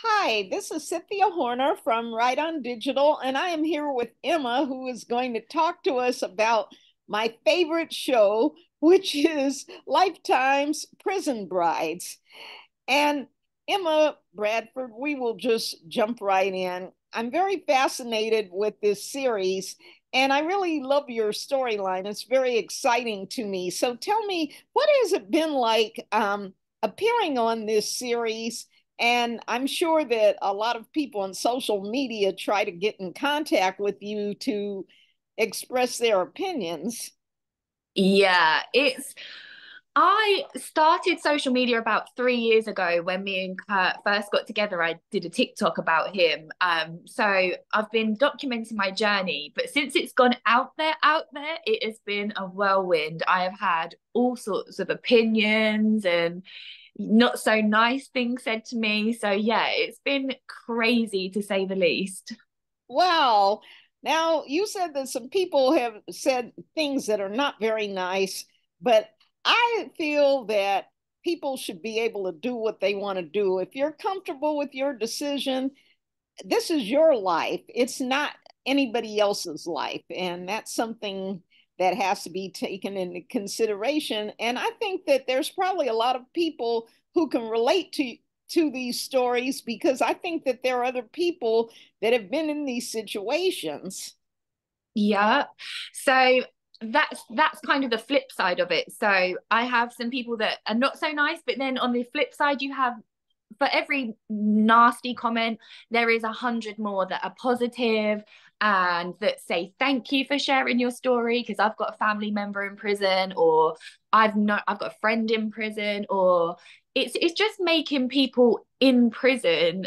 Hi, this is Cynthia Horner from Right on Digital, and I am here with Emma, who is going to talk to us about my favorite show, which is Lifetime's Prison Brides. And Emma Bradford, we will just jump right in. I'm very fascinated with this series, and I really love your storyline. It's very exciting to me. So tell me, what has it been like appearing on this series? And I'm sure that a lot of people on social media try to get in contact with you to express their opinions. Yeah, I started social media about 3 years ago when me and Kurt first got together. I did a TikTok about him. So I've been documenting my journey, but since it's gone out there, it has been a whirlwind. I have had all sorts of opinions and not so nice things said to me. So yeah, it's been crazy to say the least. Wow. Now, you said that some people have said things that are not very nice, but I feel that people should be able to do what they want to do. If you're comfortable with your decision, this is your life. It's not anybody else's life. And that's something that has to be taken into consideration. And I think that there's probably a lot of people who can relate to these stories because I think that there are other people that have been in these situations. Yeah. So that's kind of the flip side of it. So I have some people that are not so nice, but then on the flip side, you have for every nasty comment, there is 100 more that are positive and that say thank you for sharing your story because I've got a family member in prison, or I've got a friend in prison, or it's just making people in prison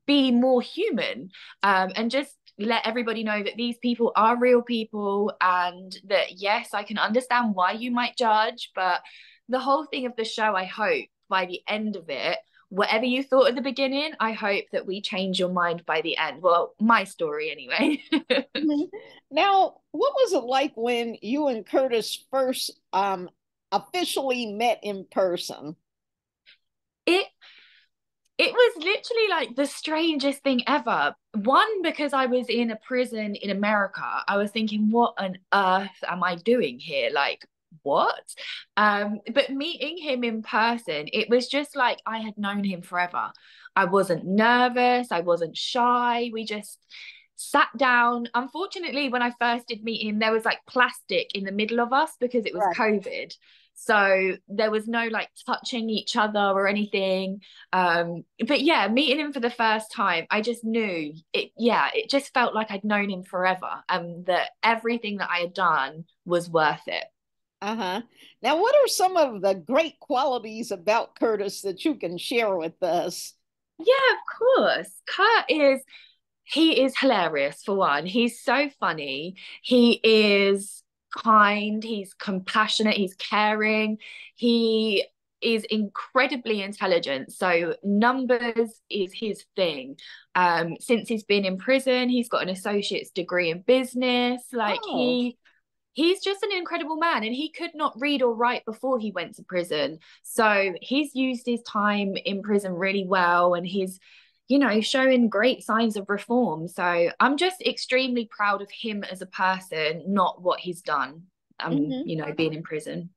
be more human, and just let everybody know that these people are real people and that yes, I can understand why you might judge, but the whole thing of the show, I hope by the end of it, whatever you thought at the beginning, I hope that we change your mind by the end. Well, my story anyway. Mhm. Now, what was it like when you and Curtis first officially met in person? it it was literally like the strangest thing ever. One, because I was in a prison in America. I was thinking, what on earth am I doing here? Like, what? But meeting him in person, it was just like I had known him forever. I wasn't nervous, I wasn't shy. We just sat down. Unfortunately, when I first did meet him, there was like plastic in the middle of us because it was Right. COVID. So there was no like touching each other or anything. But yeah, meeting him for the first time, I just knew it. Yeah, it just felt like I'd known him forever, and that everything that I had done was worth it. Uh-huh. Now, what are some of the great qualities about Curtis that you can share with us? Yeah, of course. He is hilarious for one. He's so funny. He is kind, he's compassionate, he's caring. He is incredibly intelligent. So numbers is his thing. Since he's been in prison, he's got an associate's degree in business. Like Oh. he's just an incredible man, and he could not read or write before he went to prison. So he's used his time in prison really well, and he's showing great signs of reform. So I'm just extremely proud of him as a person, not what he's done, Mhm. being in prison.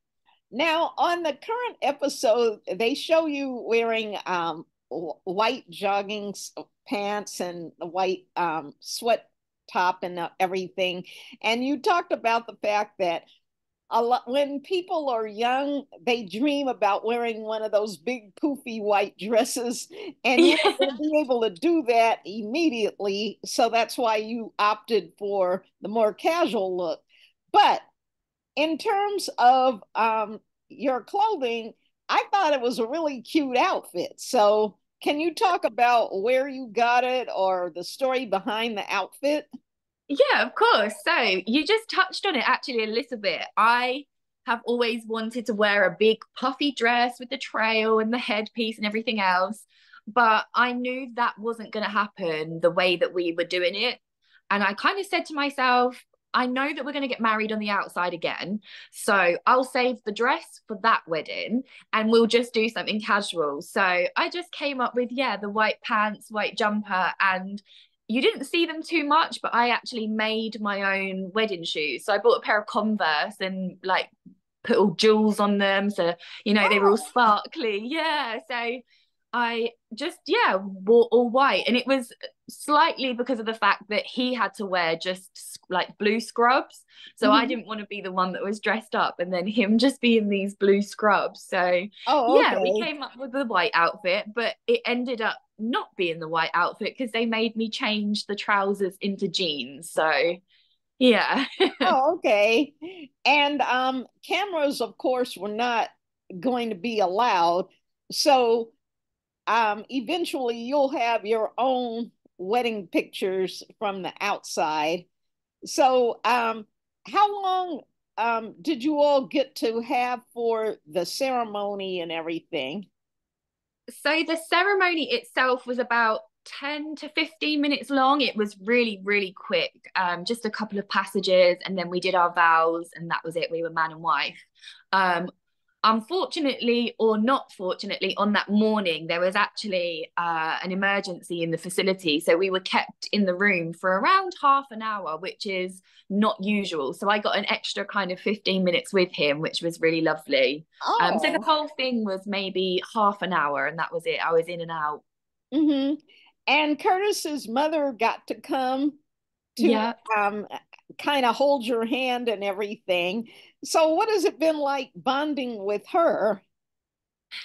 Now, on the current episode, they show you wearing white jogging pants and the white sweat top and everything. And you talked about the fact that a lot when people are young, they dream about wearing one of those big poofy white dresses, and you were Yeah. going to be able to do that immediately. So that's why you opted for the more casual look. But in terms of your clothing, I thought it was a really cute outfit. So, can you talk about where you got it or the story behind the outfit? Yeah, of course. So you just touched on it actually a little bit. I have always wanted to wear a big puffy dress with the trail and the headpiece and everything else, but I knew that wasn't going to happen the way that we were doing it. And I kind of said to myself, I know that we're going to get married on the outside again. So I'll save the dress for that wedding and we'll just do something casual. So I just came up with, yeah, the white pants, white jumper, and you didn't see them too much, but I actually made my own wedding shoes. So I bought a pair of Converse and like put all jewels on them. So, they were all Oh, sparkly. Yeah. So I just, yeah, wore all white. And it was slightly because of the fact that he had to wear just like blue scrubs. So I mhm. didn't want to be the one that was dressed up and then him just be in these blue scrubs. So Oh, yeah, we okay. came up with the white outfit, but it ended up not being the white outfit because they made me change the trousers into jeans. So yeah. Oh, okay. And cameras, of course, were not going to be allowed. So eventually you'll have your own wedding pictures from the outside. So how long did you all get to have for the ceremony and everything? So the ceremony itself was about 10 to 15 minutes long. It was really, really quick. Just a couple of passages, and then we did our vows, and that was it. We were man and wife. Um, Unfortunately, or not fortunately, on that morning, there was actually an emergency in the facility. So we were kept in the room for around half an hour, which is not usual. So I got an extra kind of 15 minutes with him, which was really lovely. So the Oh, whole thing was maybe half an hour, and that was it. I was in and out. mm-hmm. And Curtis's mother got to come to Yeah. um, kind of hold your hand and everything. So, what has it been like bonding with her?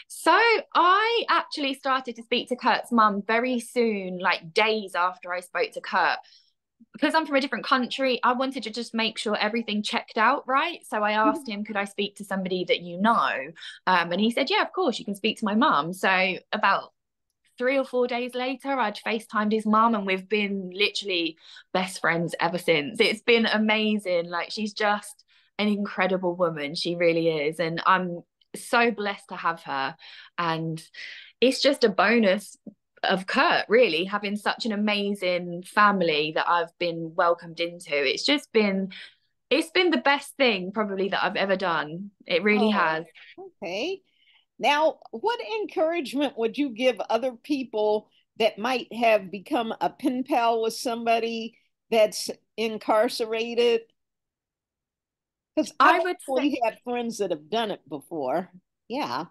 So I actually started to speak to Kurt's mum very soon, like days after I spoke to Kurt. Because I'm from a different country, I wanted to just make sure everything checked out right. So I asked him, could I speak to somebody that you know? And he said, yeah, of course, you can speak to my mum. So about 3 or 4 days later, I'd FaceTimed his mum, and we've been literally best friends ever since. It's been amazing. Like, she's just an incredible woman. She really is. And I'm so blessed to have her. And it's just a bonus of Kurt, really, having such an amazing family that I've been welcomed into. It's been the best thing probably that I've ever done. It really Oh, has. okay. Now, what encouragement would you give other people that might have become a pen pal with somebody that's incarcerated? Because I've I would say actually had friends that have done it before. Yeah.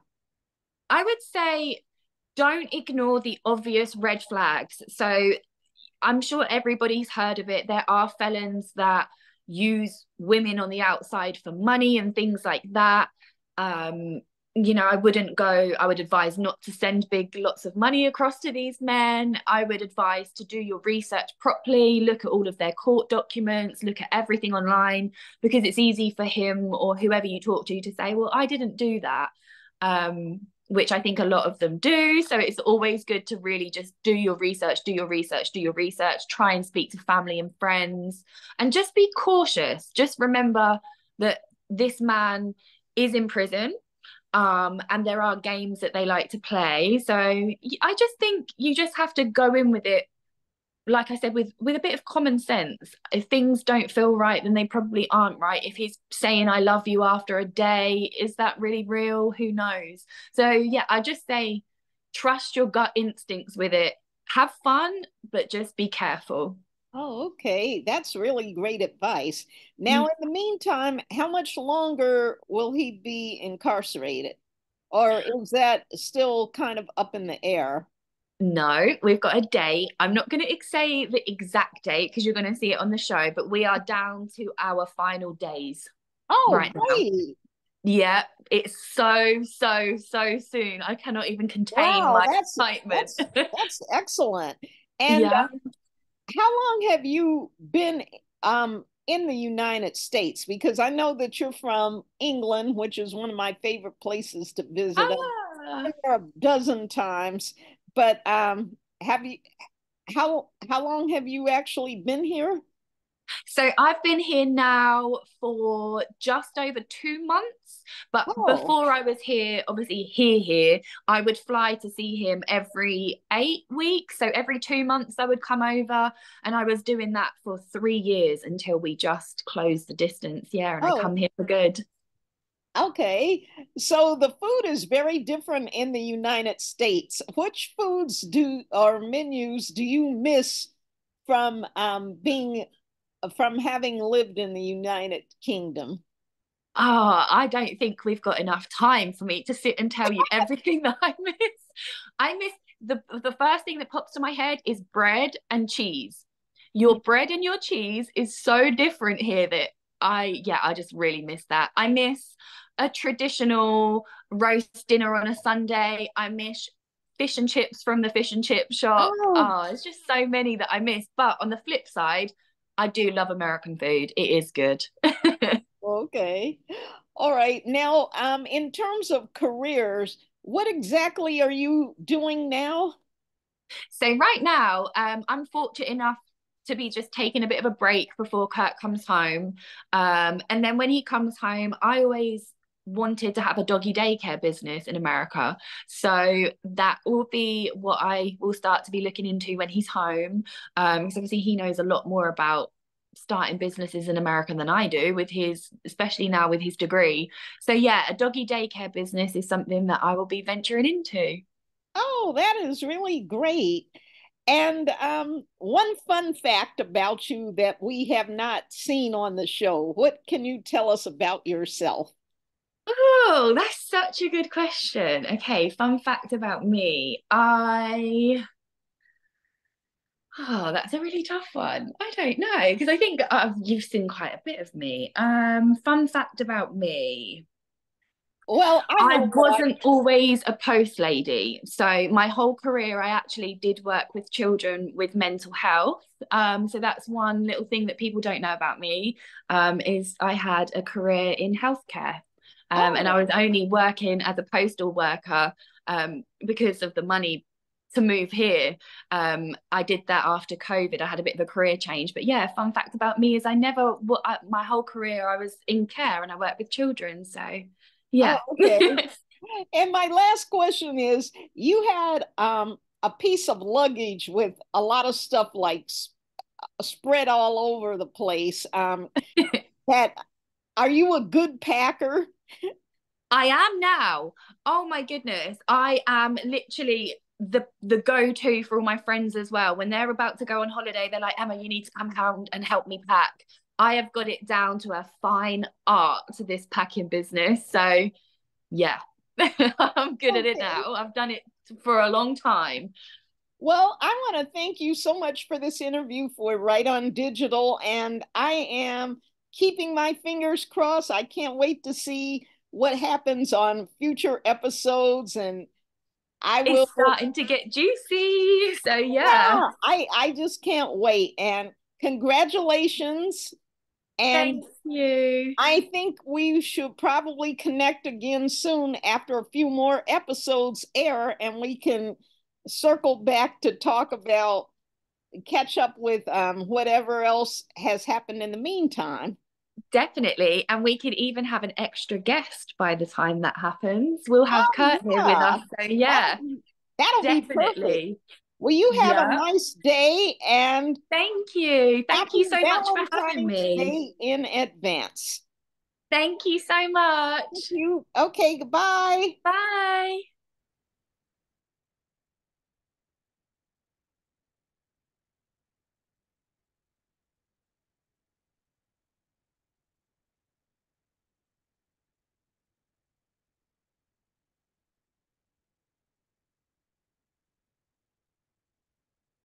I would say don't ignore the obvious red flags. So I'm sure everybody's heard of it. There are felons that use women on the outside for money and things like that. Um, I would advise not to send big lots of money across to these men. I would advise to do your research properly, look at all of their court documents, look at everything online, because it's easy for him or whoever you talk to say, well, I didn't do that. Which I think a lot of them do. So it's always good to really just do your research, do your research, do your research, try and speak to family and friends, and just be cautious. Just remember that this man is in prison. And there are games that they like to play. So I just think you just have to go in with it, like I said, with a bit of common sense. If things don't feel right, then they probably aren't right. If he's saying I love you after a day, is that really real? Who knows? So yeah, I just say trust your gut instincts with it. Have fun, but just be careful. Oh, okay. That's really great advice. Now, in the meantime, how much longer will he be incarcerated? Or is that still kind of up in the air? No, we've got a date. I'm not going to say the exact date because you're going to see it on the show, but we are down to our final days Oh, right now. great. Yeah, it's so, so, so soon. I cannot even contain Wow, my that's excitement. that's that's excellent. And Yeah. how long have you been in the United States? Because I know that you're from England, which is one of my favorite places to visit. I've Ah. been there a dozen times, but have you how long have you actually been here? So I've been here now for just over 2 months. But Oh, before I was here, obviously here, I would fly to see him every 8 weeks. So every 2 months I would come over, and I was doing that for 3 years until we just closed the distance. Yeah, and I oh, come here for good. okay. So the food is very different in the United States. Which foods do or menus do you miss from being from having lived in the United Kingdom? Oh, I don't think we've got enough time for me to sit and tell you everything that I miss. I miss the first thing that pops to my head is bread and cheese. Your bread and your cheese is so different here that I just really miss that. I miss a traditional roast dinner on a Sunday. I miss fish and chips from the fish and chip shop. Oh, Oh, it's just so many that I miss. But on the flip side, I do love American food. It is good. okay. All right. Now, in terms of careers, what exactly are you doing now? So right now, I'm fortunate enough to be just taking a bit of a break before Kurt comes home. And then when he comes home, I always wanted to have a doggy daycare business in America. So that will be what I will start to be looking into when he's home. Because obviously he knows a lot more about starting businesses in America than I do with his, especially now with his degree. So yeah, a doggy daycare business is something that I will be venturing into. Oh, that is really great. And one fun fact about you that we have not seen on the show. What can you tell us about yourself? Oh, that's such a good question. Okay, fun fact about me. Oh, that's a really tough one. I don't know because I think you've seen quite a bit of me. Fun fact about me. Well, I I know what wasn't always a post lady. So my whole career, I actually did work with children with mental health. So that's one little thing that people don't know about me, is I had a career in healthcare. And I Oh, was only working as a postal worker because of the money to move here. I did that after COVID. I had a bit of a career change. But yeah, fun fact about me is my whole career I was in care and I worked with children. So oh, yeah. okay. And my last question is, you had a piece of luggage with a lot of stuff like spread all over the place. That are you a good packer? I am now. Oh my goodness. I am literally the go-to for all my friends as well. When they're about to go on holiday, they're like, Emma, you need to come around and help me pack. I have got it down to a fine art to this packing business. So yeah, I'm good at it Okay. now. I've done it for a long time. Well, I want to thank you so much for this interview for Right on Digital, and I am keeping my fingers crossed. I can't wait to see what happens on future episodes, and I It's will. starting to get juicy. So yeah. Yeah, I just can't wait. And congratulations. And Thank you. I think we should probably connect again soon after a few more episodes air, and we can circle back to talk about catch up with whatever else has happened in the meantime. Definitely. And we could even have an extra guest by the time that happens. We'll have Oh, Kurt here with yeah, us. So, yeah, that'll be perfect. definitely. Well, you have a Yeah. nice day and Thank you. Thank you happy so much for having Valentine's me. Day in advance. Thank you so Thank much. you. Okay, goodbye. Bye.